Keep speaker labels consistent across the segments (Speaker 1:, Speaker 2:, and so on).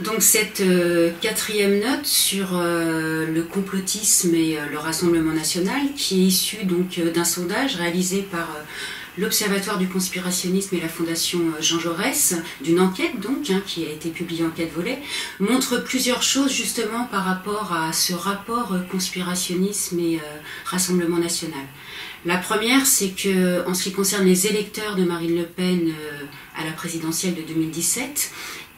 Speaker 1: Donc cette quatrième note sur le complotisme et le Rassemblement national, qui est issue donc d'un sondage réalisé par l'Observatoire du conspirationnisme et la Fondation Jean Jaurès, d'une enquête donc, qui a été publiée en 4 volets, montre plusieurs choses justement par rapport à ce rapport conspirationnisme et Rassemblement national. La première, c'est que en ce qui concerne les électeurs de Marine Le Pen à la présidentielle de 2017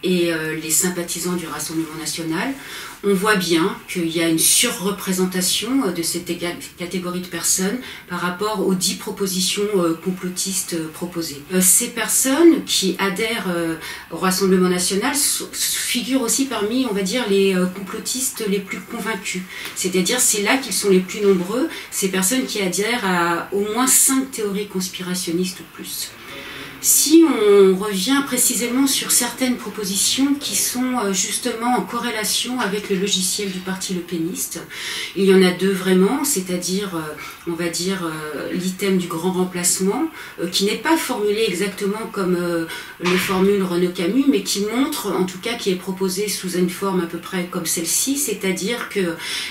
Speaker 1: et les sympathisants du Rassemblement national, on voit bien qu'il y a une surreprésentation de cette catégorie de personnes par rapport aux 10 propositions complotistes proposées. Ces personnes qui adhèrent au Rassemblement national figurent aussi parmi, on va dire, les complotistes les plus convaincus. C'est-à-dire, c'est là qu'ils sont les plus nombreux, ces personnes qui adhèrent à au moins 5 théories conspirationnistes ou plus. Si on revient précisément sur certaines propositions qui sont justement en corrélation avec le logiciel du parti lepéniste, il y en a 2 vraiment, c'est-à-dire, on va dire, l'item du grand remplacement, qui n'est pas formulé exactement comme le formule Renaud Camus, mais qui montre, en tout cas, qui est proposé sous une forme à peu près comme celle-ci, c'est-à-dire que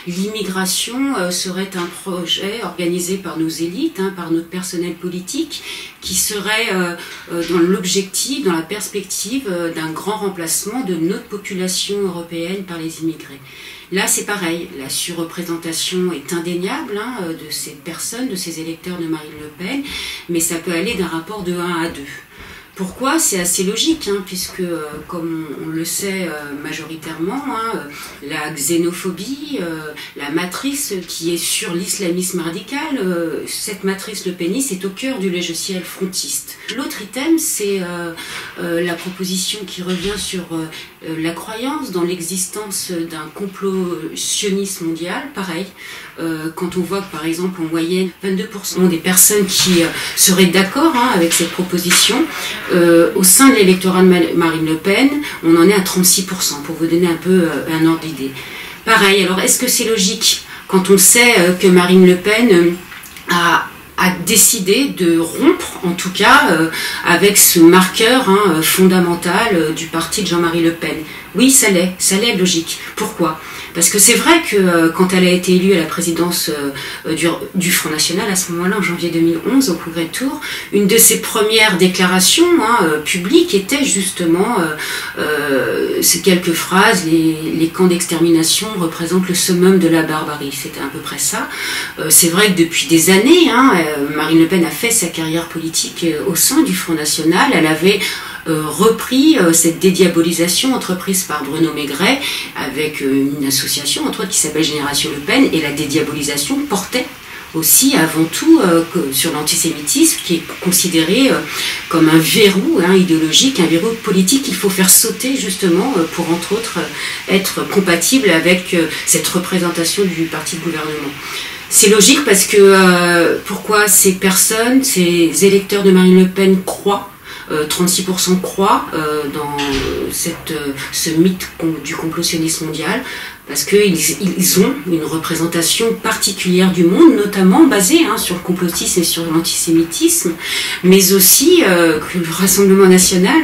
Speaker 1: l'immigration serait un projet organisé par nos élites, par notre personnel politique, qui serait dans l'objectif, dans la perspective d'un grand remplacement de notre population européenne par les immigrés. Là, c'est pareil, la surreprésentation est indéniable de ces personnes, de ces électeurs de Marine Le Pen, mais ça peut aller d'un rapport de 1 à 2. Pourquoi? C'est assez logique, puisque, comme on le sait majoritairement, la xénophobie, la matrice qui est sur l'islamisme radical, cette matrice lepéniste est au cœur du logiciel frontiste. L'autre item, c'est la proposition qui revient sur la croyance dans l'existence d'un complot sioniste mondial. Pareil, quand on voit que, par exemple, en moyenne, 22% des personnes qui seraient d'accord avec cette proposition, au sein de l'électorat de Marine Le Pen, on en est à 36%, pour vous donner un peu un ordre d'idée. Pareil, alors est-ce que c'est logique quand on sait que Marine Le Pen a décidé de rompre, en tout cas, avec ce marqueur fondamental du parti de Jean-Marie Le Pen? Oui, ça l'est logique. Pourquoi? Parce que c'est vrai que quand elle a été élue à la présidence du Front National, à ce moment-là, en janvier 2011, au Congrès de Tours, une de ses premières déclarations publiques était justement ces quelques phrases, les camps d'extermination représentent le summum de la barbarie. C'était à peu près ça. C'est vrai que depuis des années, Marine Le Pen a fait sa carrière politique au sein du Front National. Elle avait repris cette dédiabolisation entreprise par Bruno Maigret avec une association entre autres qui s'appelle Génération Le Pen, et la dédiabolisation portait aussi avant tout sur l'antisémitisme, qui est considéré comme un verrou idéologique, un verrou politique qu'il faut faire sauter justement pour entre autres être compatible avec cette représentation du parti de gouvernement. C'est logique parce que pourquoi ces personnes, ces électeurs de Marine Le Pen croient, 36% croient dans ce mythe du complotionnisme mondial, parce qu'ils ont une représentation particulière du monde, notamment basée sur le complotisme et sur l'antisémitisme, mais aussi que le Rassemblement national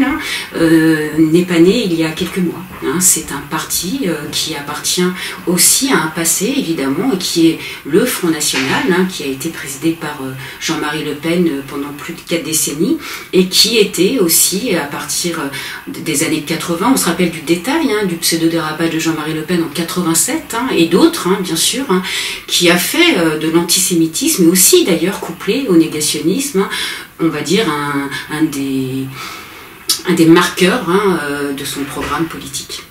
Speaker 1: n'est pas né il y a quelques mois. C'est un parti qui appartient aussi à un passé, évidemment, et qui est le Front National, qui a été présidé par Jean-Marie Le Pen pendant plus de 4 décennies, et qui était aussi, à partir des années 80, on se rappelle du détail, du pseudo-dérapage de Jean-Marie Le Pen en 87, et d'autres, bien sûr, qui a fait de l'antisémitisme, mais aussi d'ailleurs couplé au négationnisme, on va dire un des marqueurs de son programme politique.